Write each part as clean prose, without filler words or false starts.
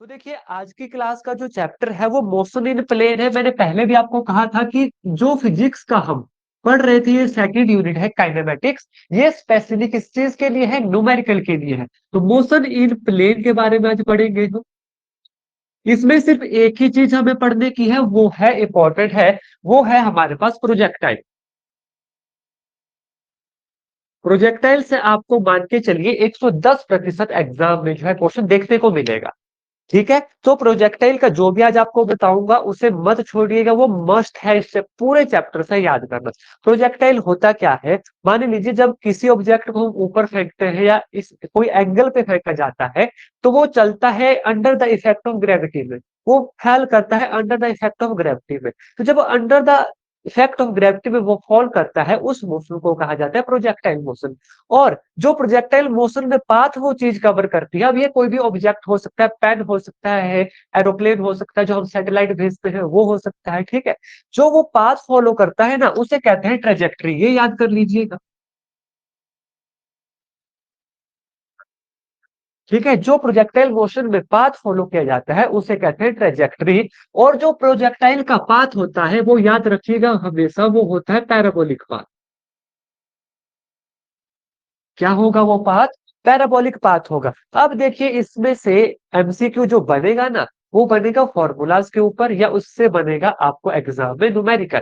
तो देखिए आज की क्लास का जो चैप्टर है वो मोशन इन प्लेन है। मैंने पहले भी आपको कहा था कि जो फिजिक्स का हम पढ़ रहे थे, ये सेकंड यूनिट है काइनेमेटिक्स। ये स्पेसिफिक किस चीज के लिए है? न्यूमेरिकल के लिए है। तो मोशन इन प्लेन के बारे में आज पढ़ेंगे हम। इसमें सिर्फ एक ही चीज हमें पढ़ने की है, वो है इंपॉर्टेंट है, वो है हमारे पास प्रोजेक्टाइल। प्रोजेक्टाइल से आपको मान के चलिए 110% एग्जाम में जो है क्वेश्चन देखने को मिलेगा। ठीक है, तो प्रोजेक्टाइल का जो भी आज आपको बताऊंगा उसे मत छोड़िएगा, वो मस्ट है, इससे पूरे चैप्टर से याद करना। प्रोजेक्टाइल होता क्या है? मान लीजिए जब किसी ऑब्जेक्ट को हम ऊपर फेंकते हैं या इस कोई एंगल पे फेंका जाता है, तो वो चलता है under the effect of gravity में। वो फॉल करता है under the effect of gravity में। तो जब under the effect of gravity में वो फॉल करता है, उस मोशन को कहा जाता है प्रोजेक्टाइल मोशन। और जो प्रोजेक्टाइल मोशन में पाथ वो चीज कवर करती है, अब ये कोई भी ऑब्जेक्ट हो सकता है, पेन हो सकता है, एरोप्लेन हो सकता है, जो हम सैटेलाइट भेजते हैं वो हो सकता है। ठीक है, जो वो पाथ फॉलो करता है ना, उसे कहते हैं ट्रेजेक्ट्री। ये याद कर लीजिएगा। ठीक है, जो प्रोजेक्टाइल मोशन में पाथ फॉलो किया जाता है उसे कहते हैं ट्रेजेक्ट्री। और जो प्रोजेक्टाइल का पाथ होता है वो याद रखिएगा हमेशा, वो होता है पैराबोलिक पाथ। क्या होगा वो पाथ? पैराबोलिक पाथ होगा। अब देखिए इसमें से एमसीक्यू जो बनेगा ना, वो बनेगा फॉर्मूलाज के ऊपर, या उससे बनेगा आपको एग्जाम में न्यूमेरिकल,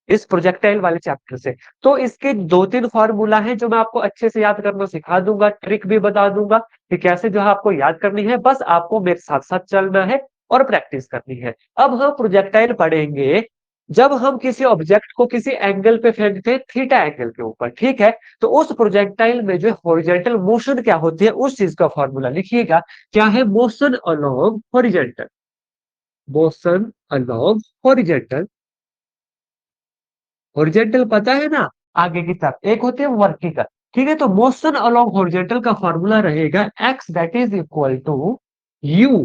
इस प्रोजेक्टाइल वाले चैप्टर से। तो इसके दो तीन फॉर्मूला हैं जो मैं आपको अच्छे से याद करना सिखा दूंगा, ट्रिक भी बता दूंगा कि कैसे जो है आपको याद करनी है। बस आपको मेरे साथ साथ चलना है और प्रैक्टिस करनी है। अब हम प्रोजेक्टाइल पढ़ेंगे जब हम किसी ऑब्जेक्ट को किसी एंगल पे फेंकते हैं, थीटा एंगल के ऊपर। ठीक है, तो उस प्रोजेक्टाइल में जो हॉरिजॉन्टल मोशन क्या होती है, उस चीज का फॉर्मूला लिखिएगा। क्या है? Motion along horizontal. Motion along horizontal. Horizontal पता है ना, आगे की तरफ एक होती है वर्टिकल। ठीक है, तो मोशन अलोंग हॉरिजॉन्टल का फॉर्मूला रहेगा x that is equal to u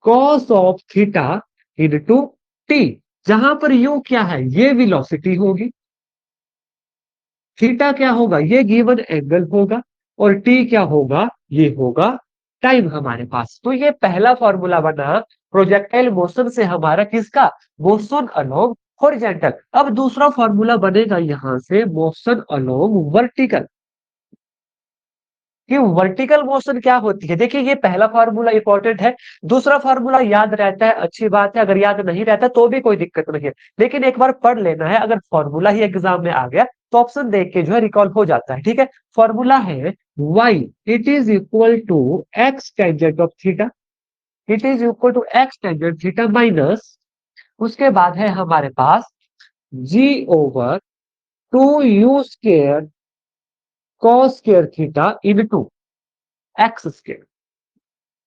cos of theta into t. जहां पर यू क्या है? ये वेलोसिटी होगी। थीटा क्या होगा? ये गिवन एंगल होगा। और टी क्या होगा? ये होगा टाइम हमारे पास। तो ये पहला फॉर्मूला बना प्रोजेक्टाइल मोशन से हमारा, किसका? Motion along horizontal. अब दूसरा फॉर्मूला बनेगा यहां से मोशन अलोंग वर्टिकल। कि वर्टिकल मोशन क्या होती है? देखिए ये पहला फार्मूला इंपॉर्टेंट है। दूसरा फार्मूला याद रहता है, अच्छी बात है। अगर याद नहीं रहता तो भी कोई दिक्कत नहीं है, लेकिन एक बार पढ़ लेना है। अगर फॉर्मूला ही एग्जाम में आ गया तो ऑप्शन देख के जो है रिकॉल हो जाता है। ठीक है, फॉर्मूला है y it is equal to x tangent of theta. It is equal to x tangent theta minus, उसके बाद है हमारे पास g over 2u² cos square theta into x square.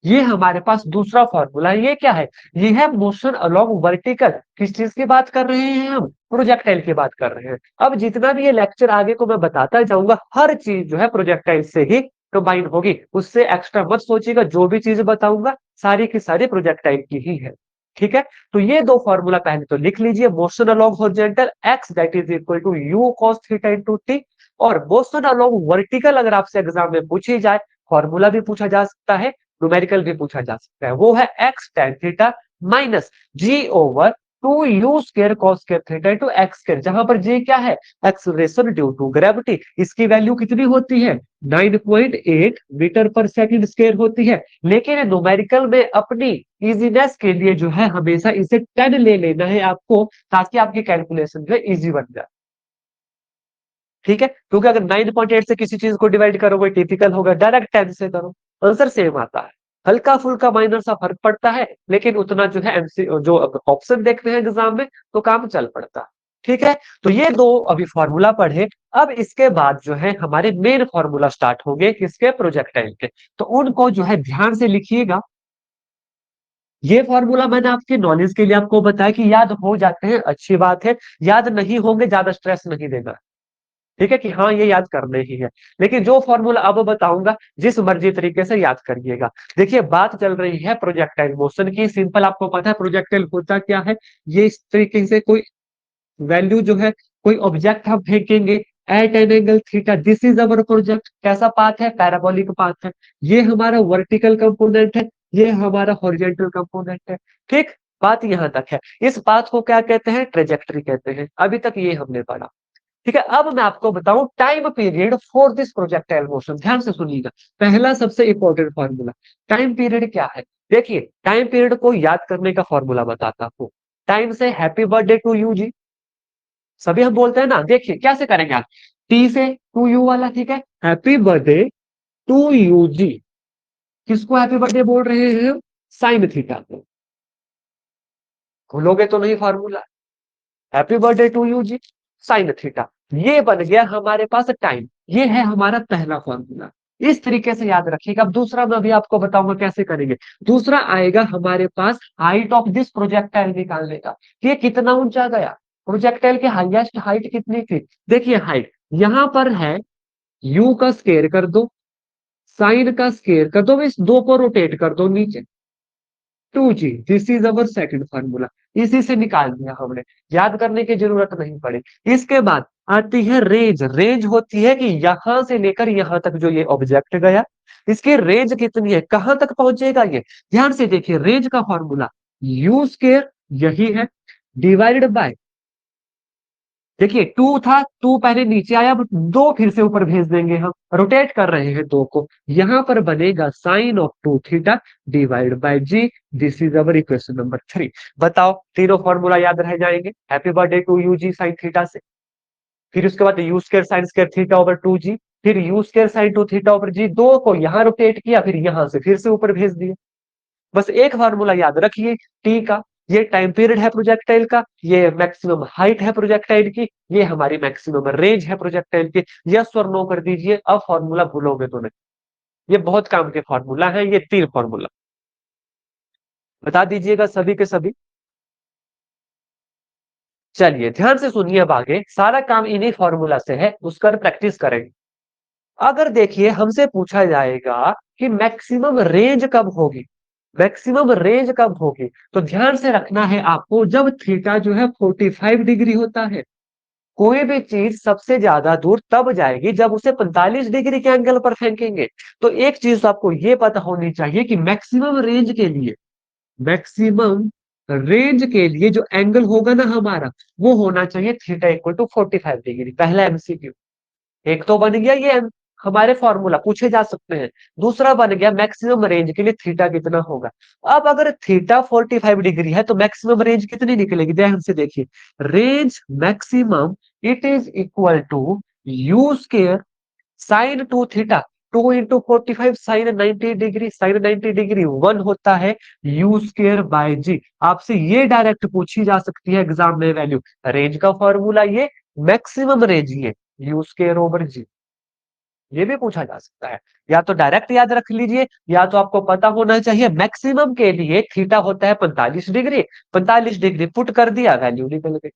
ये हमारे पास दूसरा फॉर्मूला है। ये क्या है? ये है मोशन अलोंग वर्टिकल। किस चीज की बात कर रहे हैं हम? प्रोजेक्टाइल की बात कर रहे हैं। अब जितना भी ये लेक्चर आगे को मैं बताता जाऊंगा, हर चीज जो है प्रोजेक्टाइल से ही कंबाइन होगी, उससे एक्स्ट्रा मत सोचिएगा। जो भी चीज बताऊंगा सारी की सारी प्रोजेक्टाइल की ही है। ठीक है, तो ये दो फॉर्मूला पहले तो लिख लीजिए। Motion along horizontal x that is equal to u cos theta into t. और मोशन अलोंग वर्टिकल अगर आपसे एग्जाम में पूछी जाए, फॉर्मूला भी पूछा जा सकता है, न्यूमेरिकल भी पूछा जा सकता है। वो है x tan theta minus G over 2u² cos square theta into x square, जहां पर जी क्या है? Acceleration due to gravity. इसकी वैल्यू कितनी होती है? 9.8 मीटर पर सेकंड स्क्वायर होती है। लेकिन न्यूमेरिकल में अपनी इजीनेस के लिए जो है हमेशा इसे 10 ले लेना है आपको, ताकि आपकी कैलकुलेशन जो है इजी बन जाए। ठीक है, क्योंकि अगर 9.8 से किसी चीज को डिवाइड करोगे टिपिकल होगा, डायरेक्ट 10 से करो, आंसर सेम आता है। हल्का फुल्का माइनर सा फर्क पड़ता है, लेकिन उतना जो है एमसी जो ऑप्शन देखते हैं एग्जाम में तो काम चल पड़ता है। ठीक है, तो ये दो अभी फॉर्मूला पढ़े। अब इसके बाद जो है हमारे मेन फॉर्मूला स्टार्ट होंगे, किसके? प्रोजेक्टाइल के। तो उनको जो है ध्यान से लिखिएगा। ये फॉर्मूला मैंने आपके नॉलेज के लिए आपको बताया कि याद हो जाते हैं, अच्छी बात है। याद नहीं होंगे, ज्यादा स्ट्रेस नहीं देना। ठीक है कि हाँ ये याद करने ही है। लेकिन जो फॉर्मूला अब बताऊंगा जिस मर्जी तरीके से याद करिएगा। देखिए बात चल रही है प्रोजेक्टाइल मोशन की। सिंपल, आपको पता है प्रोजेक्टाइल होता क्या है। ये इस तरीके से कोई वैल्यू जो है, कोई ऑब्जेक्ट हम फेंकेंगे at an angle theta, this is our project. कैसा पाथ है? पैराबोलिक पाथ है। ये हमारा वर्टिकल कंपोनेंट है, ये हमारा हॉरिजॉन्टल कंपोनेंट है। ठीक, बात यहां तक है। इस बात को क्या कहते हैं? ट्रेजेक्टरी कहते हैं। अभी तक ये हमने पढ़ा। ठीक है, अब मैं आपको बताऊं time period for this projectile motion. ध्यान से सुनिएगा, पहला सबसे इंपॉर्टेंट फॉर्मूला। टाइम पीरियड क्या है? देखिए, टाइम पीरियड को याद करने का फॉर्मूला बताता हूं। टाइम से हैप्पी बर्थडे टू यू जी, सभी हम बोलते हैं ना। देखिए कैसे करेंगे आप, टी से टू यू वाला, ठीक है, हैप्पी बर्थडे टू यू जी। किसको हैप्पी बर्थडे बोल रहे हैं? साइन थीटा को। भूलोगे तो नहीं formula, happy birthday to you ji sine theta. ये बन गया हमारे पास टाइम। ये है हमारा पहला फॉर्मूला। इस तरीके से याद रखिएगा। अब दूसरा मैं अभी आपको बताऊंगा कैसे करेंगे। दूसरा आएगा हमारे पास हाइट ऑफ दिस प्रोजेक्टाइल निकालने का, कि ये कितना ऊंचा गया। प्रोजेक्टाइल की हाईएस्ट हाइट कितनी थी? देखिए हाइट यहां पर है, यू का स्केयर कर दो, साइन का स्केयर कर दो, इस दो को रोटेट कर दो नीचे, two g. This is our second formula. इसी से निकाल दिया हमने, याद करने की जरूरत नहीं पड़ी। इसके बाद आती है रेंज। रेंज होती है कि यहां से लेकर यहां तक जो ये ऑब्जेक्ट गया, इसकी रेंज कितनी है, कहां तक पहुंचेगा ये। ध्यान से देखिए, रेंज का फॉर्मूला यू स्केयर, यही है, डिवाइडेड बाय, देखिए टू था, टू पहले नीचे आया, अब दो फिर से ऊपर भेज देंगे, हम रोटेट कर रहे हैं दो को। यहां पर बनेगा sine of two theta divide by G. This is our equation number 3। बताओ, तीनों फॉर्मूला याद रह जाएंगे happy birthday to you ji sine theta से। फिर उसके बाद u square sine square theta over two G, फिर u square sine two theta over G. दो को यहाँ रोटेट किया, फिर यहां से फिर से ऊपर भेज दिया। बस एक फार्मूला याद रखिए, टी का। ये टाइम पीरियड है प्रोजेक्टाइल का, ये मैक्सिमम हाइट है प्रोजेक्टाइल की, ये हमारी मैक्सिमम रेंज है प्रोजेक्टाइल की। यस और नो कर दीजिए, अब फॉर्मूला भूलोगे तो नहीं। ये बहुत काम के फॉर्मूला है, ये 3 फॉर्मूला बता दीजिएगा सभी के सभी। चलिए ध्यान से सुनिए, अब आगे सारा काम इन्हीं फॉर्मूला से है, उसका प्रैक्टिस करेंगे। अगर देखिए हमसे पूछा जाएगा कि मैक्सिमम रेंज कब होगी, मैक्सिमम रेंज कब होगी, तो ध्यान से रखना है आपको, जब थीटा जो है 45 डिग्री होता है। कोई भी चीज सबसे ज्यादा दूर तब जाएगी जब उसे 45 डिग्री के एंगल पर फेंकेंगे। तो एक चीज आपको ये पता होनी चाहिए कि मैक्सिमम रेंज के लिए, मैक्सिमम रेंज के लिए जो एंगल होगा ना हमारा, वो होना चाहिए थीटा इक्वल टू 45 डिग्री। पहला एमसीक्यू एक तो बन गया, ये हमारे फॉर्मूला पूछे जा सकते हैं। दूसरा बन गया मैक्सिमम रेंज के लिए थीटा कितना होगा। अब अगर थीटा 45 डिग्री है तो मैक्सिमम रेंज कितनी निकलेगी, ध्यान से देखिए। Range maximum it is equal to u square sine two theta, 2 into 45 sine 90 degree, sine 90 degree 1 होता है, यू स्केयर बाय जी। आपसे ये डायरेक्ट पूछी जा सकती है एग्जाम में वैल्यू। रेंज का फॉर्मूला ये, मैक्सिमम रेंज ये, यू स्केयर ओवर जी। ये भी पूछा जा सकता है, या तो डायरेक्ट याद रख लीजिए, या तो आपको पता होना चाहिए मैक्सिमम के लिए थीटा होता है 45 डिग्री। 45 डिग्री पुट कर दिया, वैल्यू निकल गई।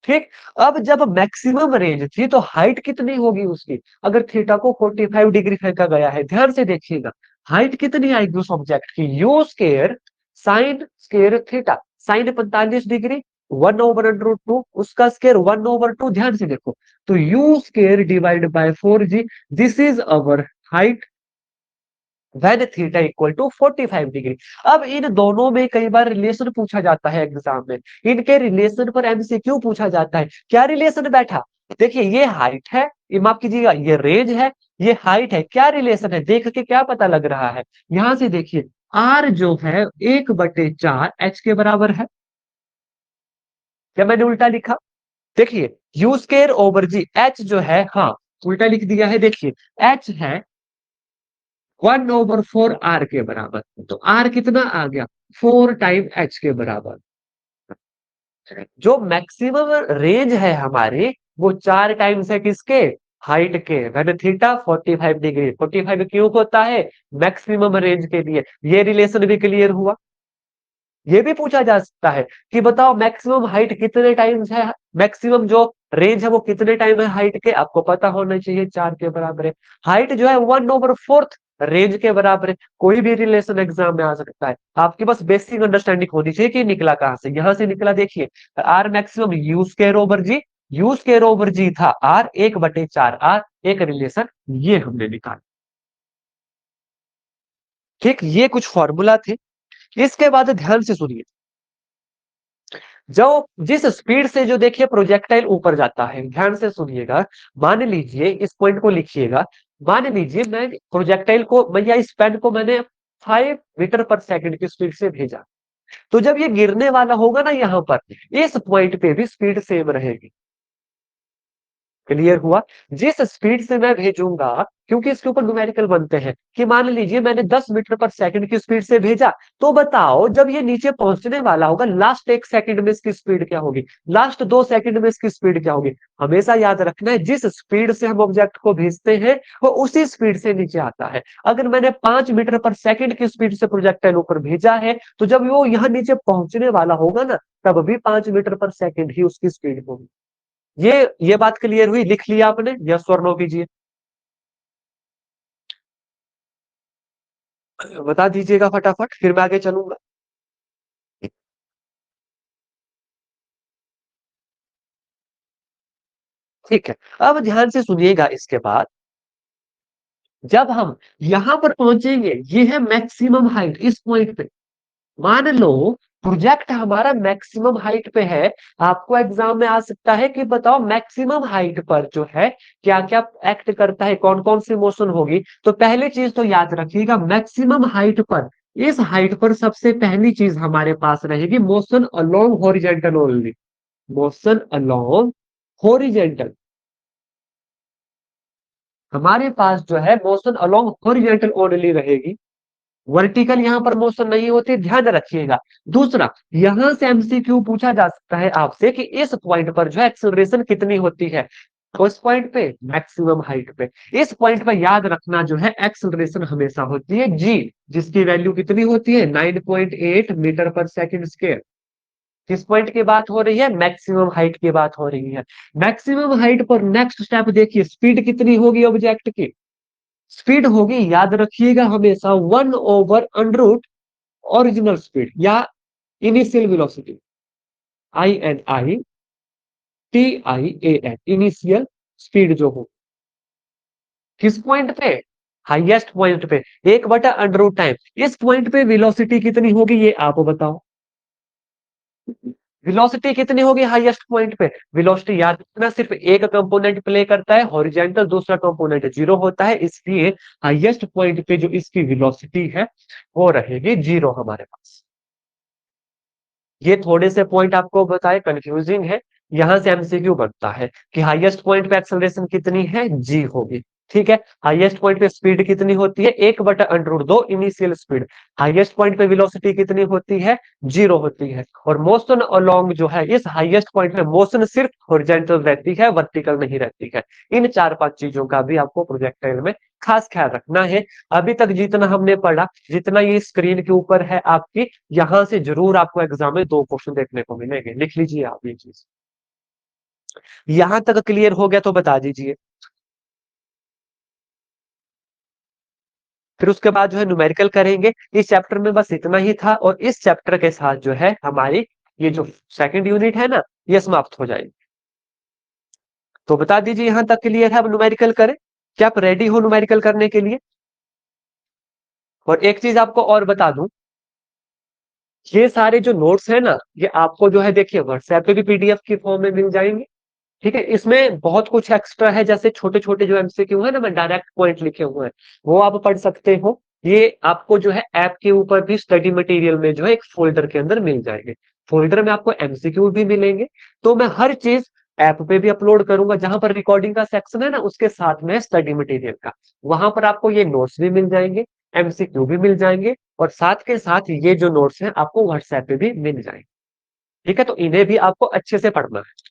ठीक, अब जब मैक्सिमम रेंज थी तो हाइट कितनी होगी उसकी, अगर थीटा को 45 डिग्री फेंका गया है, ध्यान से देखिएगा, हाइट कितनी आएगी उस ऑब्जेक्ट की, u square sine square theta. Sine 45 degree, 1/√2, उसका स्केयर 1/2। ध्यान से देखो, तो u square divide by 4 g. This is our height when theta equal to 45 degree. अब इन दोनों में कई बार रिलेशन पूछा जाता है एग्जाम में, इनके रिलेशन पर एमसीक्यू पूछा जाता है। क्या रिलेशन बैठा, देखिए ये हाइट है, ये माफ कीजिएगा, ये रेंज है, ये हाइट है, क्या रिलेशन है देख के क्या पता लग रहा है। यहां से देखिए, आर जो है 1/4 एच के बराबर है। क्या मैंने उल्टा लिखा? देखिए u square over g, h जो है, हाँ उल्टा लिख दिया है। देखिए एच है 1/4 आर के बराबर, तो आर कितना आ गया, 4 टाइम एच के बराबर। जो मैक्सिमम रेंज है हमारी, वो 4 टाइम्स है किसके, हाइट के। मैंने थीटा 45 डिग्री, 45 क्यों होता है, मैक्सिमम रेंज के लिए। ये रिलेशन भी क्लियर हुआ। ये भी पूछा जा सकता है कि बताओ मैक्सिमम हाइट कितने टाइम्स है, मैक्सिमम जो रेंज है वो कितने टाइम है हाइट के, आपको पता होना चाहिए 4 के बराबर है। हाइट जो है 1/4 रेंज के बराबर है। कोई भी रिलेशन एग्जाम में आ सकता है, आपके पास बेसिक अंडरस्टैंडिंग होनी चाहिए कि निकला कहां से, यहां से निकला। देखिए R maximum u square over G, u square over G था आर, 1/4 आर, एक रिलेशन ये हमने निकाला। ठीक, ये कुछ फॉर्मूला थे। इसके बाद ध्यान से सुनिए, जो जिस स्पीड से जो देखिए प्रोजेक्टाइल ऊपर जाता है, ध्यान से सुनिएगा। मान लीजिए इस पॉइंट को लिखिएगा। मान लीजिए मैं प्रोजेक्टाइल को या इस पेन को मैंने 5 मीटर पर सेकंड की स्पीड से भेजा, तो जब ये गिरने वाला होगा ना यहाँ पर, इस पॉइंट पे भी स्पीड सेम रहेगी। क्लियर हुआ? जिस स्पीड से मैं भेजूंगा, क्योंकि इसके ऊपर न्यूमेरिकल बनते हैं कि मान लीजिए मैंने 10 मीटर पर सेकंड की स्पीड से भेजा, तो बताओ जब ये नीचे पहुंचने वाला होगा, लास्ट 1 सेकंड में इसकी स्पीड क्या होगी, लास्ट 2 सेकंड में इसकी स्पीड क्या होगी। हमेशा याद रखना है, जिस स्पीड से हम ऑब्जेक्ट को भेजते हैं वो उसी स्पीड से नीचे आता है। अगर मैंने 5 मीटर पर सेकंड की स्पीड से प्रोजेक्टाइल ऊपर भेजा है, तो जब वो यहाँ नीचे पहुंचने वाला होगा ना, तब भी 5 मीटर पर सेकंड ही उसकी स्पीड होगी। ये बात क्लियर हुई? लिख लिया आपने? यस और नो कीजिए, बता दीजिएगा फटाफट, फिर मैं आगे चलूंगा। ठीक है, अब ध्यान से सुनिएगा। इसके बाद जब हम यहां पर पहुंचेंगे, ये है मैक्सिमम हाइट इस पॉइंट पे। मान लो प्रोजेक्ट हमारा मैक्सिमम हाइट पे है। आपको एग्जाम में आ सकता है कि बताओ मैक्सिमम हाइट पर जो है क्या क्या एक्ट करता है, कौन कौन सी मोशन होगी। तो पहली चीज तो याद रखिएगा, मैक्सिमम हाइट पर, इस हाइट पर सबसे पहली चीज हमारे पास रहेगी motion along horizontal only. Motion along horizontal, हमारे पास जो है मोशन अलोंग हॉरिजेंटल ओनली रहेगी। वर्टिकल यहाँ पर मोशन नहीं होती, ध्यान रखिएगा। दूसरा, यहां से एमसीक्यू पूछा जा सकता है आपसे कि इस पॉइंट पर जो है एक्सेलरेशन कितनी होती है। तो इस पॉइंट पे मैक्सिमम हाइट पे, इस पॉइंट पे याद रखना जो है एक्सेलरेशन हमेशा होती है जी, जिसकी वैल्यू कितनी होती है 9.8 मीटर पर सेकंड स्क्वायर। किस पॉइंट की बात हो रही है? मैक्सिमम हाइट की बात हो रही है। मैक्सिमम हाइट पर नेक्स्ट स्टेप देखिए, स्पीड कितनी होगी ऑब्जेक्ट की। स्पीड होगी, याद रखिएगा हमेशा, 1/√, ओरिजिनल स्पीड या initial velocity, INITIAN, initial speed जो हो, किस पॉइंट पे? हाईएस्ट पॉइंट पे, 1/√टाइम। इस पॉइंट पे वेलोसिटी कितनी होगी ये आप बताओ। वेलोसिटी कितनी होगी हाईएस्ट पॉइंट पे? वेलोसिटी याद रखना, सिर्फ एक कंपोनेंट प्ले करता है हॉरिजॉन्टल, दूसरा कंपोनेंट जीरो होता है, इसलिए हाईएस्ट पॉइंट पे जो इसकी वेलोसिटी है वो रहेगी जीरो हमारे पास। ये थोड़े से पॉइंट आपको बताए, कंफ्यूजिंग है। यहां से एमसीक्यू बनता है कि हाईएस्ट पॉइंट पे एक्सेलरेशन कितनी है, जी होगी। ठीक है, हाईएस्ट पॉइंट पे स्पीड कितनी होती है, 1/√2 इनिशियल स्पीड। हाईएस्ट पॉइंट पे वेलोसिटी कितनी होती है, जीरो होती है। और मोशन अलोंग जो है, इस हाईएस्ट पॉइंट पे मोशन सिर्फ हॉरिजॉन्टल रहती है, वर्टिकल नहीं रहती है। इन 4-5 चीजों का भी आपको प्रोजेक्टाइल में खास ख्याल रखना है। अभी तक जितना हमने पढ़ा, जितना ये स्क्रीन के ऊपर है आपकी, यहां से जरूर आपको एग्जाम में 2 क्वेश्चन देखने को मिलेंगे। लिख लीजिए आप ये चीज। यहां तक क्लियर हो गया तो बता दीजिए। फिर उसके बाद जो है न्यूमेरिकल करेंगे। इस चैप्टर में बस इतना ही था, और इस चैप्टर के साथ जो है हमारी ये जो सेकंड यूनिट है ना, ये समाप्त हो जाएगी। तो बता दीजिए यहां तक क्लियर है? अब न्यूमेरिकल करें, क्या आप रेडी हो न्यूमेरिकल करने के लिए? और एक चीज आपको और बता दूं, ये सारे जो नोट्स है ना, ये आपको जो है देखिए व्हाट्सएप पे भी पीडीएफ की फॉर्म में मिल जाएंगे। ठीक है, इसमें बहुत कुछ एक्स्ट्रा है, जैसे छोटे छोटे जो एमसीक्यू है ना, मैं डायरेक्ट पॉइंट लिखे हुए हैं, वो आप पढ़ सकते हो। ये आपको जो है ऐप के ऊपर भी स्टडी मटेरियल में जो है एक फोल्डर के अंदर मिल जाएंगे। फोल्डर में आपको एमसीक्यू भी मिलेंगे। तो मैं हर चीज ऐप पे भी अपलोड करूंगा, जहां पर रिकॉर्डिंग का सेक्शन है ना, उसके साथ में स्टडी मटेरियल का, वहां पर आपको ये नोट्स भी मिल जाएंगे, एमसीक्यू भी मिल जाएंगे, और साथ के साथ ये जो नोट्स हैं आपको व्हाट्सएप पे भी मिल जाएंगे। ठीक है, तो इन्हें भी आपको अच्छे से पढ़ना है।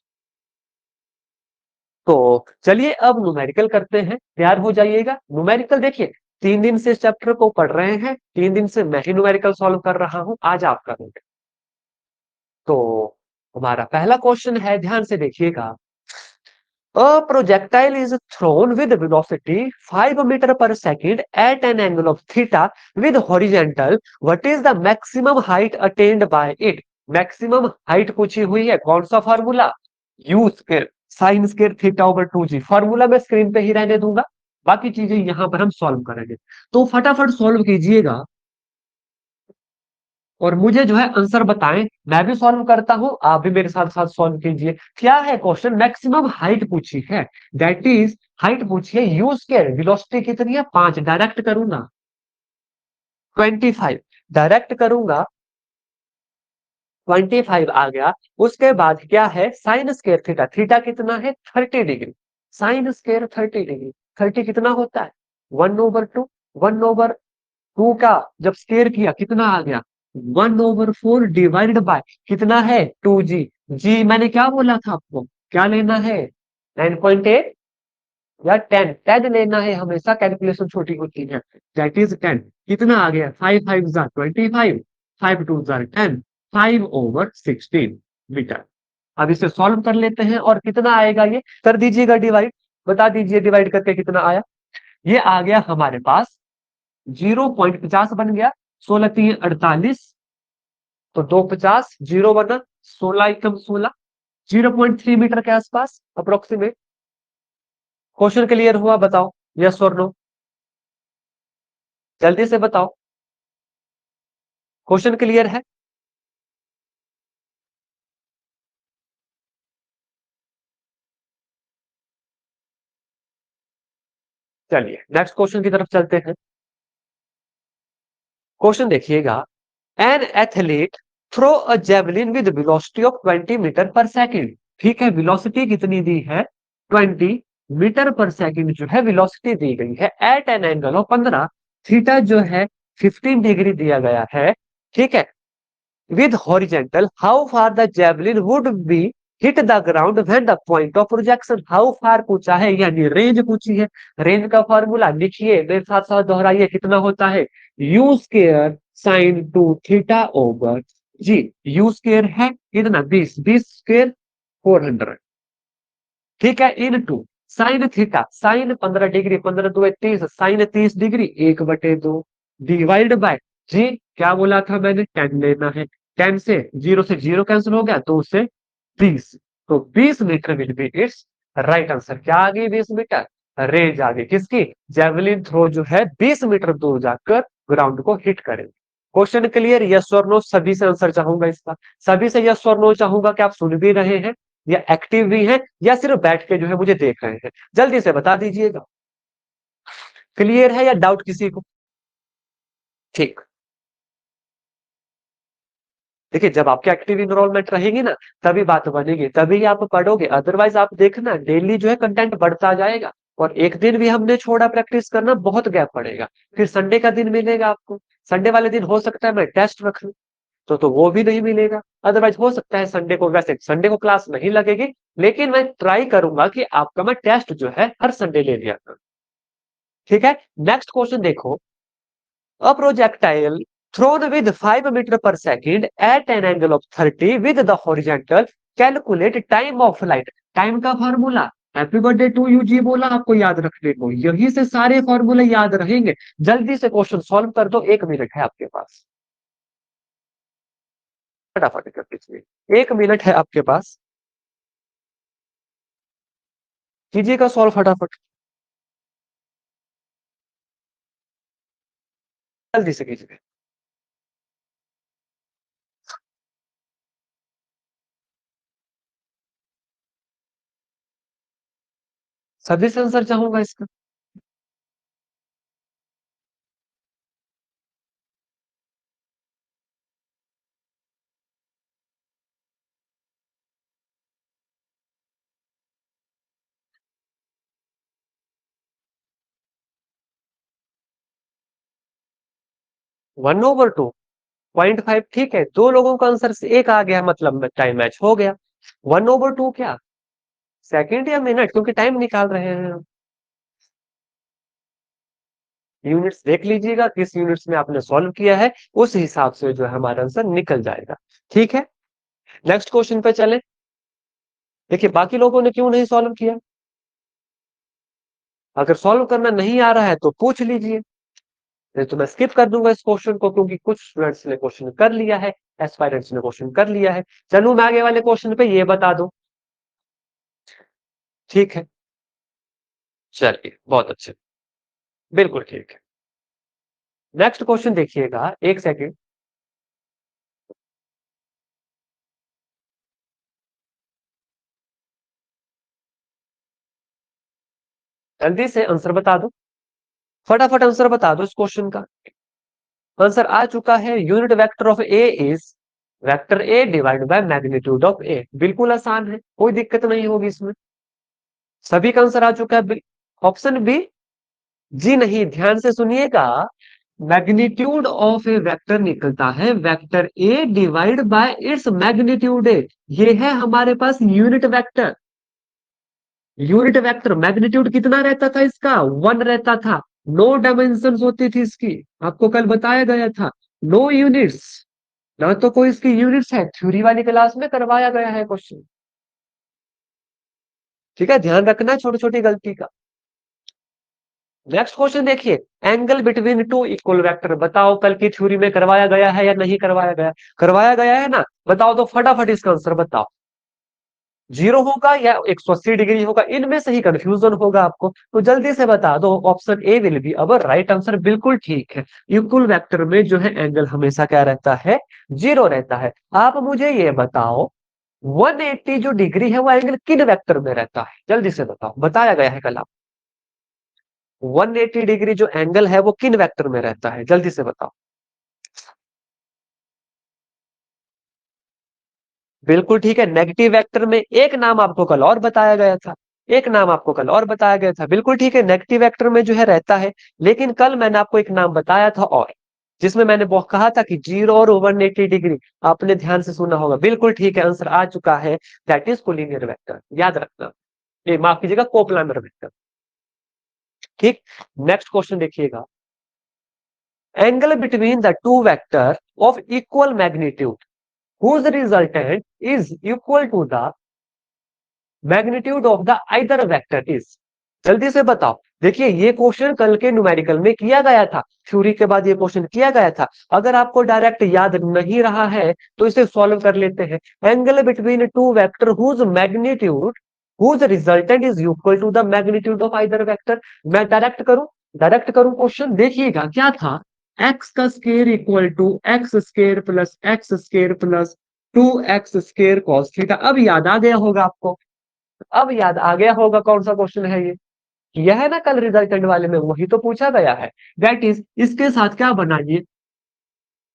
तो चलिए अब न्यूमेरिकल करते हैं, तैयार हो जाइएगा। न्यूमेरिकल देखिए, 3 दिन से इस चैप्टर को पढ़ रहे हैं, 3 दिन से मैं ही न्यूमेरिकल सॉल्व कर रहा हूं, आज आप करोगे। तो हमारा पहला क्वेश्चन है, ध्यान से देखिएगा। A projectile is thrown with velocity 5 meter per second at an angle of theta with horizontal. What is the maximum height attained by it? Maximum height पूछी हुई है, कौन सा formula? You square sine square theta over 2g। Formula मैं screen पे ही रहने दूंगा, बाकी चीजें यहां पर हम सॉल्व करेंगे। तो फटाफट सॉल्व कीजिएगा। और मुझे जो है आंसर बताएं, मैं भी सॉल्व करता हूं, आप भी मेरे साथ साथ सॉल्व कीजिए। क्या है क्वेश्चन? मैक्सिमम हाइट पूछी है, दैट इज हाइट पूछी है, यू स्क्वायर, वेलोसिटी कितनी है 5, डायरेक्ट करूंगा 25, डायरेक्ट करूंगा 25 आ गया। उसके बाद क्या है, साइन स्क्वायर थीटा, थीटा कितना है 30 डिग्री, साइन स्क्वायर 30 डिग्री, 30 कितना होता है 1/2, 1/2 का जब स्क्वायर किया कितना आ गया 1/4 डिवाइडेड बाय कितना है 2g, जी मैंने क्या बोला था आपको, क्या लेना है 9.8 या 10, 10 लेना है, हमेशा कैलकुलेशन छोटी होती है, दैट इज 10, कितना आ गया 5 5 जा 25, 5 2 जा 10, 5/16 मीटर। अब इसे सॉल्व कर लेते हैं, और कितना आएगा ये कर दीजिएगा डिवाइड, बता दीजिए डिवाइड करके कितना आया। ये आ गया हमारे पास 0.50 बन गया, 16×3 = 48, तो 250, 0 बना, 16 × 16, 0.3 मीटर के आसपास अप्रोक्सीमेट। क्वेश्चन क्लियर हुआ? बताओ यस और नो, जल्दी से बताओ, क्वेश्चन क्लियर है? चलिए नेक्स्ट क्वेश्चन की तरफ चलते हैं। क्वेश्चन देखिएगा, an athlete throw a javelin with velocity of 20 metre पर सेकेंड, ठीक है, वेलोसिटी कितनी दी है 20 मीटर पर सेकेंड जो है वेलोसिटी दी गई है, at an angle of 15, theta जो है 15 डिग्री दिया गया है, ठीक है, with horizontal, how far the javelin would be hit the ground when the point of projection, how far पूछा है, यानी रेंज पूछी है। रेंज का फॉर्मूला लिखिए, मेरे साथ साथ दोहराइए, कितना होता है u square sine 2 theta over G, u square है कितना 20, 20 स्केयर 400, ठीक है, into sine theta, sine 15 degree, 15×2 = 30, sine 30 degree 1/2 divide by G, क्या बोला था मैंने 10 लेना है, 10 से 0 कैंसिल हो गया, तो उससे 20, तो 20 metre will be its right answer. क्या आ गई 20 मीटर, रेंज आ गई किसकी, जेवलिन थ्रो जो है 20 मीटर दूर जाकर ग्राउंड को हिट करेंगे। क्वेश्चन क्लियर, यस और नो, सभी से आंसर चाहूंगा इसका, सभी से यस और नो चाहूंगा कि आप सुन भी रहे हैं या एक्टिव भी है या सिर्फ बैठ के जो है मुझे देख रहे हैं, जल्दी से बता दीजिएगा। क्लियर है या डाउट किसी को? ठीक, देखिए जब आपके एक्टिव इनरोलमेंट रहेगी ना, तभी बात बनेगी, तभी आप पढ़ोगे, अदरवाइज आप देखना डेली जो है कंटेंट बढ़ता जाएगा, और एक दिन भी हमने छोड़ा प्रैक्टिस करना, बहुत गैप पड़ेगा, फिर संडे का दिन मिलेगा आपको, संडे वाले दिन हो सकता है मैं टेस्ट रख लूं, तो वो भी नहीं मिलेगा, अदरवाइज हो सकता है संडे को, वैसे संडे को क्लास नहीं लगेगी, लेकिन मैं ट्राई करूंगा कि आपका मैं टेस्ट जो है हर संडे ले लिया करूं, ठीक है। नेक्स्ट क्वेश्चन देखो, a projectile thrown with 5 meter per second at an angle of 30 with the horizontal, calculate time of flight, time का formula, happy birthday to you G बोला आपको याद रखने को, यही से सारे फॉर्मूले याद रहेंगे, जल्दी से क्वेश्चन सॉल्व कर दो, 1 मिनट है आपके पास, फटाफट कर दीजिए, 1 मिनट है आपके पास, कीजिएगा सॉल्व फटाफट, जल्दी से कीजिए, सभी से आंसर चाहूंगा इसका। 1/2, 0.5, ठीक है, दो लोगों का आंसर से एक आ गया, मतलब टाइम मैच हो गया। 1/2 क्या सेकंड या मिनट, क्योंकि टाइम निकाल रहे हैं हम, यूनिट्स देख लीजिएगा किस यूनिट्स में आपने सॉल्व किया है, उस हिसाब से जो है हमारा आंसर निकल जाएगा, ठीक है। नेक्स्ट क्वेश्चन पे चले, देखिए बाकी लोगों ने क्यों नहीं सॉल्व किया, अगर सॉल्व करना नहीं आ रहा है तो पूछ लीजिए, नहीं तो मैं स्किप कर दूंगा इस क्वेश्चन को, क्योंकि कुछ स्टूडेंट्स ने क्वेश्चन कर लिया है, एस्पायरेंट्स ने क्वेश्चन कर लिया है। चलूं मैं आगे वाले क्वेश्चन पे, ये बता दो, ठीक है, चलिए बहुत अच्छे, बिल्कुल ठीक है। नेक्स्ट क्वेश्चन देखिएगा, एक सेकेंड, जल्दी से आंसर बता दो, फटाफट आंसर बता दो इस क्वेश्चन का। आंसर आ चुका है, unit vector of A is vector A divide by magnitude of A. बिल्कुल आसान है, कोई दिक्कत नहीं होगी इसमें। सभी का आंसर आ चुका है। ऑप्शन बी, जी नहीं, ध्यान से सुनिएगा। मैग्नीट्यूड ऑफ ए वेक्टर निकलता है vector A divide by its magnitude A. ये है हमारे पास unit vector. Unit vector magnitude कितना रहता था इसका? 1 रहता था। नो डायमेंशन होती थी इसकी, आपको कल बताया गया था। नो यूनिट्स, ना तो कोई इसकी यूनिट्स है, थ्योरी वाली क्लास में करवाया गया है क्वेश्चन। ठीक है, ध्यान रखना छोटी छोटी गलती का। नेक्स्ट क्वेश्चन देखिए, angle between two equal vector. बताओ कल की थ्योरी में करवाया गया है या नहीं करवाया गया? करवाया गया है ना? बताओ तो फटाफट इसका आंसर बताओ। 0 होगा या 180 डिग्री होगा, इनमें से ही कंफ्यूजन होगा आपको, तो जल्दी से बता दो। Option A will be our right answer. बिल्कुल ठीक है, इक्वल वेक्टर में जो है एंगल हमेशा क्या रहता है? 0 रहता है। आप मुझे ये बताओ, 180 जो डिग्री है वो एंगल किन वेक्टर में रहता है? जल्दी से बताओ, बताया गया है कल आप। 180 डिग्री जो एंगल है वो किन वेक्टर में रहता है? जल्दी से बताओ। बिल्कुल ठीक है, नेगेटिव वेक्टर में। एक नाम आपको कल और बताया गया था, एक नाम आपको कल और बताया गया था। बिल्कुल ठीक है, नेगेटिव वेक्टर में जो है रहता है। लेकिन कल मैंने आपको एक नाम बताया था और, जिसमें मैंने कहा था कि 0 और 180 डिग्री। आपने ध्यान से सुना होगा। बिल्कुल ठीक है, आंसर आ चुका है, दैट इज कोलिनियर वेक्टर। याद रखना, ये माफ कीजिएगा, कोप्लानर वेक्टर। ठीक। नेक्स्ट क्वेश्चन देखिएगा, angle between the two vector of equal magnitude whose resultant is equal to the magnitude of the either vector is. जल्दी से बताओ। देखिए, ये क्वेश्चन कल के न्यूमेरिकल में किया गया था, थ्योरी के बाद ये क्वेश्चन किया गया था। अगर आपको डायरेक्ट याद नहीं रहा है तो इसे सॉल्व कर लेते हैं। Angle between two vector whose magnitude whose resultant is equal to the magnitude of either vector. मैं डायरेक्ट करूं क्वेश्चन। देखिएगा क्या था, एक्स का square equal to x square plus x square plus 2x square cos theta. अब याद आ गया होगा आपको, अब याद आ गया होगा कौन सा क्वेश्चन है ये। यह है ना, कल रिजल्टेंट वाले में वही तो पूछा गया है। दैट इज, इसके साथ क्या बनाइए,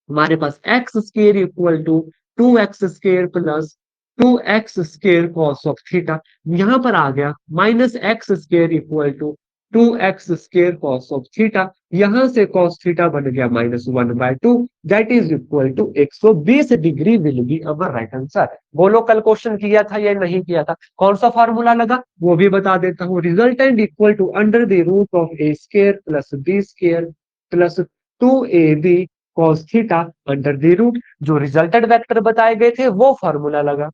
हमारे पास x square equal to 2x square plus 2x square cos of theta. यहां पर आ गया minus x square equal to 2x square cos of theta. यहां से कॉस थीटा बन गया -1/2, that is equal to 120 degree will be our right answer. बोलो कल क्वेश्चन किया था या नहीं किया था? कौन सा फॉर्मूला लगा वो भी बता देता हूँ। Resultant equal to under the root of a square plus b square plus 2ab cos theta under the root. जो रिजल्टेंट वेक्टर बताए गए थे वो फॉर्मूला लगा।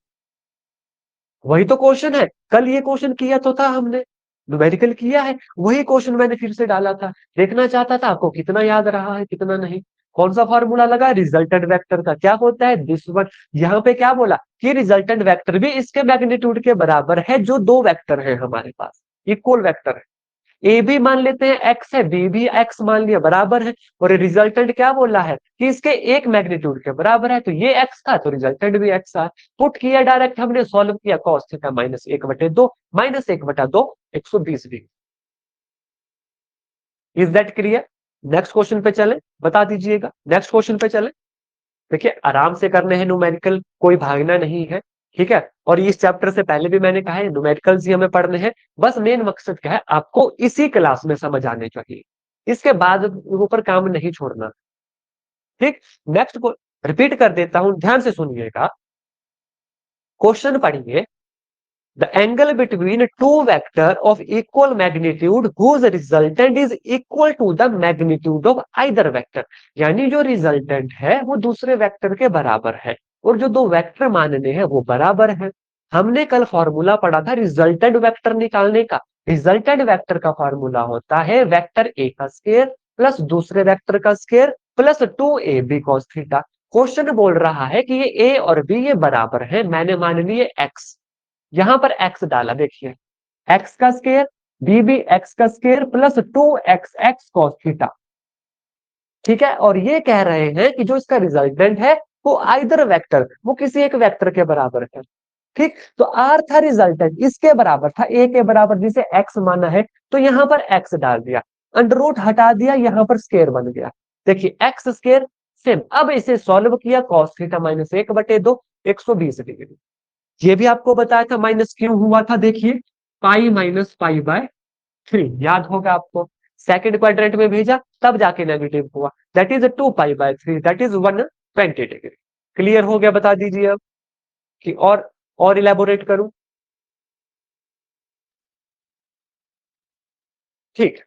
वही तो क्वेश्चन है, कल ये क्वेश्चन किया तो था हमने, न्यूमेरिकल किया है, वही क्वेश्चन मैंने फिर से डाला था। देखना चाहता था आपको कितना याद रहा है कितना नहीं। कौन सा फॉर्मूला लगा? रिजल्टेंट वेक्टर का क्या होता है? This one. यहाँ पे क्या बोला कि रिजल्टेंट वेक्टर भी इसके मैग्नीट्यूड के बराबर है, जो दो वेक्टर है हमारे पास, इक्वल वेक्टर है। ए भी मान लेते हैं एक्स है, बी भी एक्स मान लिया, बराबर है। और रिजल्टेंट क्या बोला है कि इसके एक मैग्नीट्यूड के बराबर है, तो ये एक्स था तो रिजल्टेंट भी एक्स था। पुट किया डायरेक्ट, हमने सॉल्व किया, cos theta -1/2 -1/2 120 degree. Is that clear? Next question पे चले, बता दीजिएगा। नेक्स्ट क्वेश्चन पे चले। देखिए, आराम से करने हैं न्यूमेरिकल, कोई भागना नहीं है। ठीक है, और इस चैप्टर से पहले भी मैंने कहा है न्यूमेरिकल्स ही हमें पढ़ने हैं। बस मेन मकसद क्या है, आपको इसी क्लास में समझ आने चाहिए, इसके बाद ऊपर काम नहीं छोड़ना। ठीक। नेक्स्ट को रिपीट कर देता हूं, ध्यान से सुनिएगा। क्वेश्चन पढ़िए, the angle between two vector of equal magnitude whose resultant is equal to the magnitude of either vector. यानी जो रिजल्टेंट है वो दूसरे वेक्टर के बराबर है, और जो दो वेक्टर मानने हैं वो बराबर है। हमने कल फॉर्मूला पढ़ा था रिजल्टेंट वेक्टर निकालने का। रिजल्टेंट वेक्टर का फॉर्मूला होता है वेक्टर ए का स्केयर प्लस दूसरे वेक्टर का square plus 2ab cos theta. Question बोल रहा है कि ये ए और बी ये बराबर है, मैंने मान लिए एक्स, यहां पर एक्स डाला। देखिए, एक्स का स्केयर, बी भी एक्स का square plus 2x cos theta. ठीक है, और ये कह रहे हैं कि जो इसका रिजल्टेंट है वो आइदर वेक्टर, वो किसी एक वेक्टर के बराबर है। ठीक, तो आर था रिजल्टेंट, इसके बराबर था, ए के बराबर जिसे एक्स माना है, तो यहाँ पर एक्स डाल दिया, अंडर रूट हटा दिया, यहाँ पर स्केयर बन गया। देखिए एक्स स्केयर सेम। अब इसे सॉल्व किया, कॉस थीटा माइनस 1/2, 120 डिग्री। ये भी आपको बताया था माइनस क्यों हुआ था, देखिए पाई माइनस पाई/3, याद होगा आपको। सेकंड क्वाड्रेंट में भेजा तब जाके नेगेटिव हुआ, दैट इज 2 पाई/3, दैट इज 120 डिग्री। क्लियर हो गया, बता दीजिए अब कि और इलेबोरेट करूं। ठीक,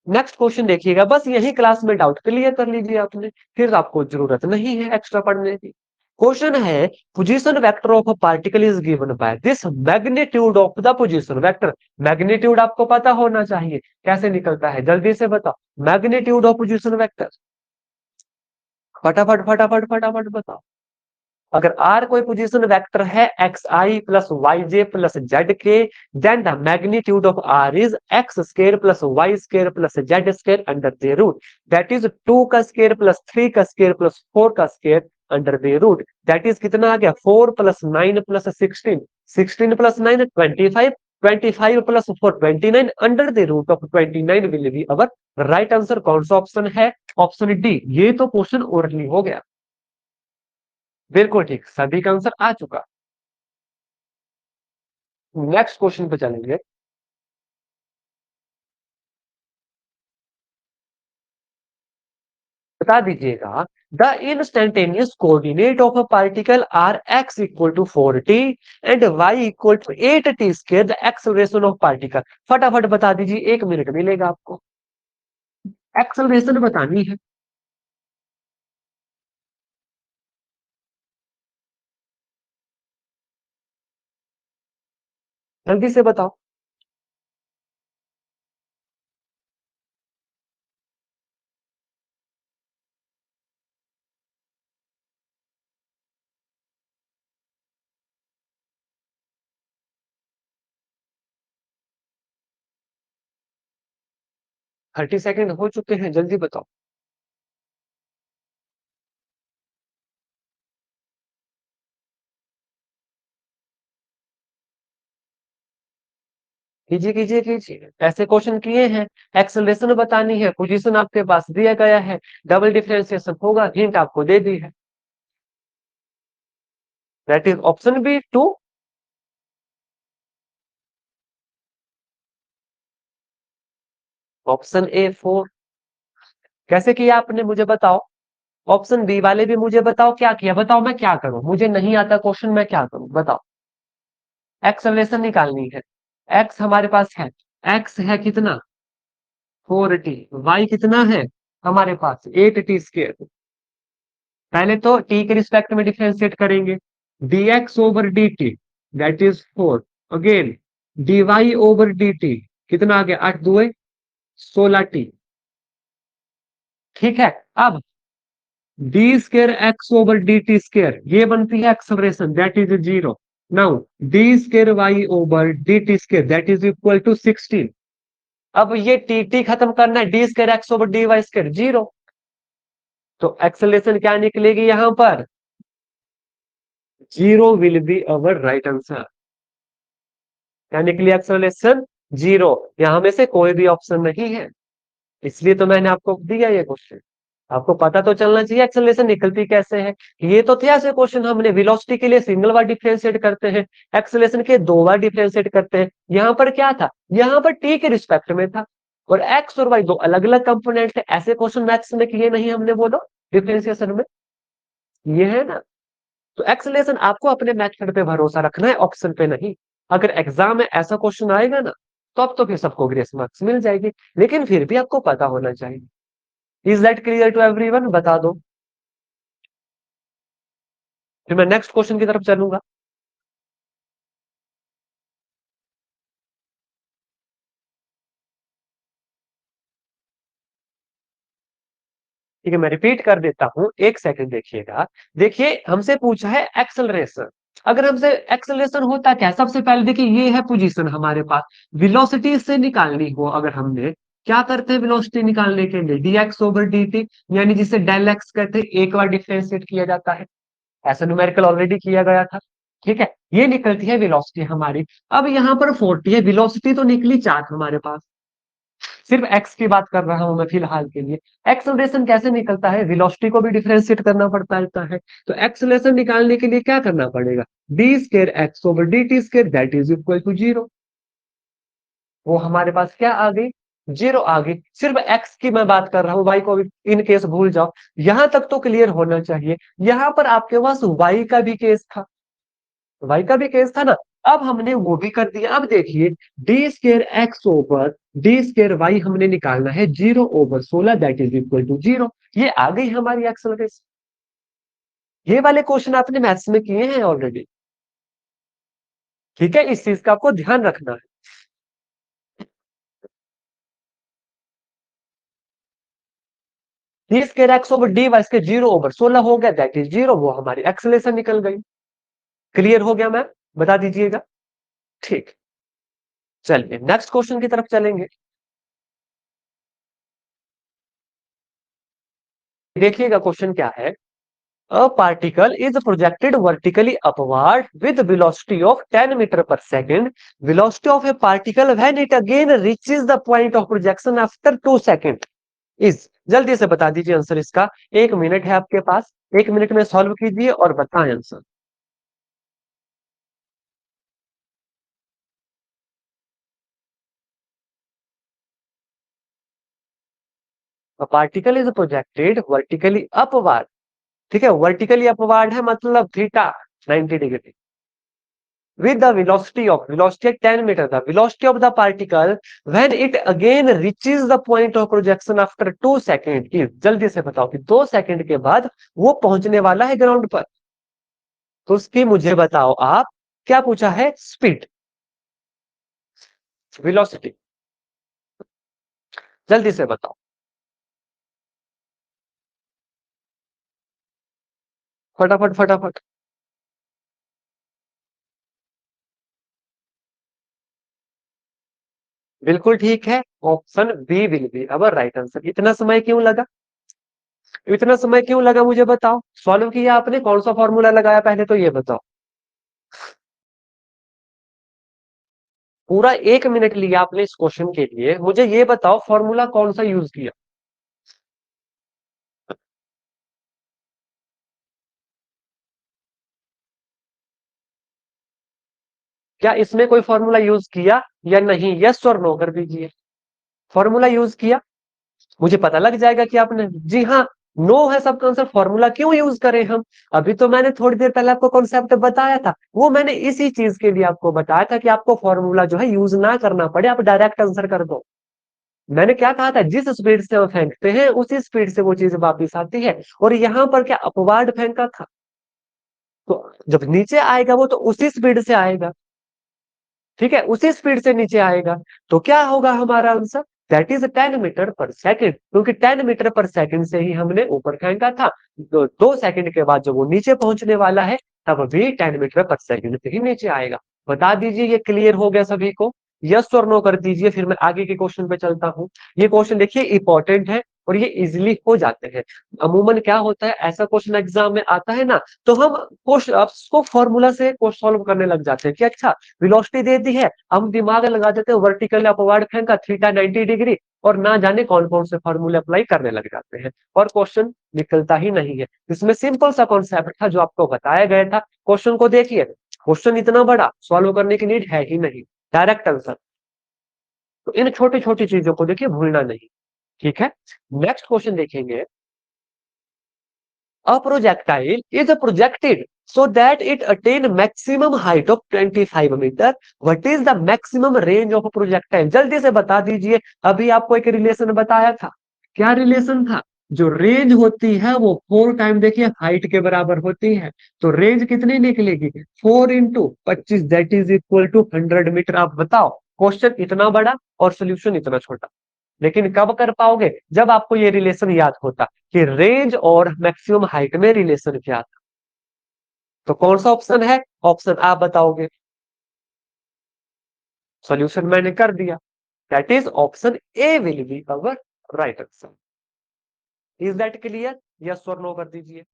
नेक्स्ट क्वेश्चन देखिएगा, बस यही क्लास में डाउट क्लियर कर लीजिए आपने, फिर आपको जरूरत नहीं है एक्स्ट्रा पढ़ने की। क्वेश्चन है, position vector of a particle is given by this magnitude of the position vector. Magnitude आपको पता होना चाहिए, कैसे निकलता है जल्दी से बताओ। मैग्नीट्यूड ऑफ पोजीशन वेक्टर, फटाफट फटाफट फटाफट बताओ। अगर आर कोई पोजीशन वेक्टर है x i plus y j plus z k, then the magnitude of r is x square plus y square plus z square under the root, that is 2 का square plus 3 का square plus 4 का square under the root, that is कितना आ गया, 4 plus 9 plus 16, 16 plus 9 25, 25 plus 4 29 under the root of 29 will be our right answer. कौन सा option है, option D. ये तो क्वेश्चन ओरली हो गया, बिल्कुल ठीक, सभी का आंसर आ चुका। नेक्स्ट क्वेश्चन पे चलेंगे। बता दीजिएगा, the instantaneous coordinate of a particle are x equal to 4t and y equal to 8t square, the acceleration of particle. फटाफट बता दीजिए, 1 मिनट मिलेगा आपको, एक्सेलरेशन बतानी है, जल्दी से बताओ। 30 सेकेंड हो चुके हैं, जल्दी बताओ। कीजिए कीजिए कीजिए, ऐसे क्वेश्चन किए हैं। एक्सेलरेशन बतानी है, पोजीशन आपके पास दिया गया है, डबल डिफरेंशिएशन होगा, हिंट आपको दे दी है, that is option B 2। Option A 4। कैसे किया आपने मुझे बताओ। ऑप्शन बी वाले भी मुझे बताओ क्या किया, बताओ मैं क्या करूं, मुझे नहीं आता क्वेश्चन, मैं क्या करूं बताओ। एक्सेलरेशन निकालनी है, एक्स हमारे पास है, एक्स है कितना 4t, वाई कितना है हमारे पास 8t स्क्वायर। पहले तो t के रिस्पेक्ट में डिफरेंशिएट करेंगे, dx over dt that is 4, again dy over dt कितना आ गया 8 दुए 16t। ठीक है, अब d square x over d t square, ये बनती है acceleration, that is 0। Now d square y over d t square that is equal to 16। अब ये टी टी खत्म करना है, d square x over d y square 0, तो acceleration क्या निकलेगी यहां पर, 0 will be our right answer. क्या निकली एक्सलेशन, 0। यहां में से कोई भी ऑप्शन नहीं है, इसलिए तो मैंने आपको दिया ये क्वेश्चन। आपको पता तो चलना चाहिए एक्सेलरेशन निकलती कैसे है। ये तो थे ऐसे क्वेश्चन, हमने वेलोसिटी के लिए सिंगल बार डिफरेंशिएट करते हैं, एक्सेलरेशन के 2 बार डिफरेंशिएट करते हैं। यहाँ पर क्या था, यहाँ पर टी के रिस्पेक्ट में था, और एक्स और वाई दो अलग अलग कंपोनेंट थे। ऐसे क्वेश्चन मैथ्स में किए नहीं हमने, बोलो डिफरेंशिएशन में, ये है ना। तो एक्सेलरेशन आपको अपने मेथड पे भरोसा रखना है, ऑप्शन पे नहीं। अगर एग्जाम में ऐसा क्वेश्चन आएगा ना, तो अब तो फिर सबको ग्रेस मार्क्स मिल जाएगी, लेकिन फिर भी आपको पता होना चाहिए। Is that clear to everyone, बता दो, फिर मैं नेक्स्ट क्वेश्चन की तरफ चलूंगा। ठीक है, मैं रिपीट कर देता हूं, एक सेकंड देखिएगा। देखिए हमसे पूछा है एक्सेलरेशन, अगर हमसे एक्सेलरेशन होता क्या, सबसे पहले देखिए ये है पोजीशन हमारे पास, वेलोसिटी से निकालनी हो अगर हमने, क्या करते हैं वेलोसिटी निकालने के लिए, dx ओवर dt, यानी जिसे डेल एक्स कहते हैं, एक बार डिफरेंशिएट किया जाता है, ऐसा न्यूमेरिकल ऑलरेडी किया गया था। ठीक है, ये निकलती है वेलोसिटी हमारी। अब यहाँ पर 40 है, वेलोसिटी तो निकली 4 हमारे पास। सिर्फ एक्स की बात कर रहा हूं मैं फिलहाल के लिए। एक्सेलरेशन कैसे निकलता है, वेलोसिटी को भी डिफरेंशिएट करना पड़ता है। तो एक्सेलरेशन निकालने के लिए क्या करना पड़ेगा, d square x over d t square that is equal to 0। वो हमारे पास क्या आ गई, 0 आ गई। सिर्फ एक्स की मैं बात कर रहा हूँ, वाई को भी इन केस भूल जाओ। यहां तक तो क्लियर होना चाहिए। यहां पर आपके पास वाई का भी केस था, वाई का भी केस था ना। अब हमने वो भी कर दिया। अब देखिए, d square x over d square y हमने निकालना है 0/16 दैट इज इक्वल टू 0। ये आ गई हमारी एक्सेलरेशन। ये वाले क्वेश्चन आपने मैथ्स में किए हैं ऑलरेडी। ठीक है, इस चीज का आपको ध्यान रखना है। D square x over d y square 0/16 हो गया दैट इज 0, वो हमारी एक्सेलरेशन निकल गई। क्लियर हो गया मैम, बता दीजिएगा। ठीक, चलिए नेक्स्ट क्वेश्चन की तरफ चलेंगे। देखिएगा क्वेश्चन क्या है। A particle is projected vertically upward with velocity of 10 meter per second. Velocity of a particle when it again reaches the point of projection after 2 seconds is, जल्दी से बता दीजिए आंसर इसका। 1 मिनट है आपके पास, 1 मिनट में सॉल्व कीजिए और बताएं answer. A particle is projected vertically upward। ठीक है, वर्टिकली अपवार्ड है मतलब theta 90 degree, with the velocity at 10 meter, the velocity of the particle when it again reaches the point of projection after 2 second की, जल्दी से बताओ कि 2 second के बाद वो पहुंचने वाला है ग्राउंड पर। तो उसकी मुझे बताओ आप, क्या पूछा है, स्पीड, वेलोसिटी, जल्दी से बताओ। फटाफट फटाफट। बिल्कुल ठीक है, option B will be our right answer. इतना समय क्यों लगा, इतना समय क्यों लगा मुझे बताओ। सॉल्व किया आपने, कौन सा फॉर्मूला लगाया पहले तो ये बताओ। पूरा 1 मिनट लिया आपने इस क्वेश्चन के लिए, मुझे ये बताओ फॉर्मूला कौन सा यूज किया। क्या इसमें कोई फॉर्मूला यूज किया या नहीं, यस और नो कर दीजिए। फॉर्मूला यूज किया, मुझे पता लग जाएगा कि आपने, जी हाँ, नो है सबका आंसर। फॉर्मूला क्यों यूज करें हम, अभी तो मैंने थोड़ी देर पहले आपको कॉन्सेप्ट बताया था। वो मैंने इसी चीज के लिए आपको बताया था कि आपको फॉर्मूला जो है यूज ना करना पड़े, आप डायरेक्ट आंसर कर दो। मैंने क्या कहा था, जिस स्पीड से हम फेंकते हैं उसी स्पीड से वो चीज वापिस आती है। और यहाँ पर क्या अपवार्ड फेंका था, तो जब नीचे आएगा वो तो उसी स्पीड से आएगा। ठीक है, उसी स्पीड से नीचे आएगा। तो क्या होगा हमारा आंसर, दैट इज 10 मीटर पर सेकेंड, क्योंकि 10 मीटर पर सेकेंड से ही हमने ऊपर फेंका था। 2 सेकंड के बाद जब वो नीचे पहुंचने वाला है, तब भी 10 मीटर पर सेकेंड से ही नीचे आएगा। बता दीजिए ये क्लियर हो गया सभी को, यस और नो कर दीजिए, फिर मैं आगे के क्वेश्चन पे चलता हूँ। ये क्वेश्चन देखिए इंपॉर्टेंट है और ये इजिली हो जाते हैं। अमूमन क्या होता है, ऐसा क्वेश्चन एग्जाम में आता है ना, तो हम उसको फॉर्मूला से सॉल्व करने लग जाते हैं कि अच्छा, वेलोसिटी दे दी है, हम दिमाग लगा देते हैं वर्टिकल अपवार्ड फेंका थीटा 90 डिग्री, और ना जाने कौन कौन से फॉर्मूले अप्लाई करने लग जाते हैं, और क्वेश्चन निकलता ही नहीं है। इसमें सिंपल सा कॉन्सेप्ट था जो आपको बताया गया था। क्वेश्चन को देखिए, क्वेश्चन इतना बड़ा सॉल्व करने की नीड है ही नहीं, डायरेक्ट आंसर। तो इन छोटी छोटी चीजों को देखिए, भूलना नहीं। ठीक है, नेक्स्ट क्वेश्चन देखेंगे। A projectile is projected so that it attain maximum height of 25 meter. What is the maximum range of a projectile? जल्दी से बता दीजिए। अभी आपको एक रिलेशन बताया था, क्या रिलेशन था, जो रेंज होती है वो 4 टाइम देखिए हाइट के बराबर होती है। तो रेंज कितनी निकलेगी, 4 × 25 that is equal to 100 metre. आप बताओ, क्वेश्चन इतना बड़ा और सोल्यूशन इतना छोटा, लेकिन कब कर पाओगे, जब आपको ये रिलेशन याद होता कि रेंज और मैक्सिमम हाइट में रिलेशन क्या था। तो कौन सा ऑप्शन है, ऑप्शन आप बताओगे। सॉल्यूशन मैंने कर दिया, that is option A will be our right answer. Is that clear, yes और नो कर दीजिए।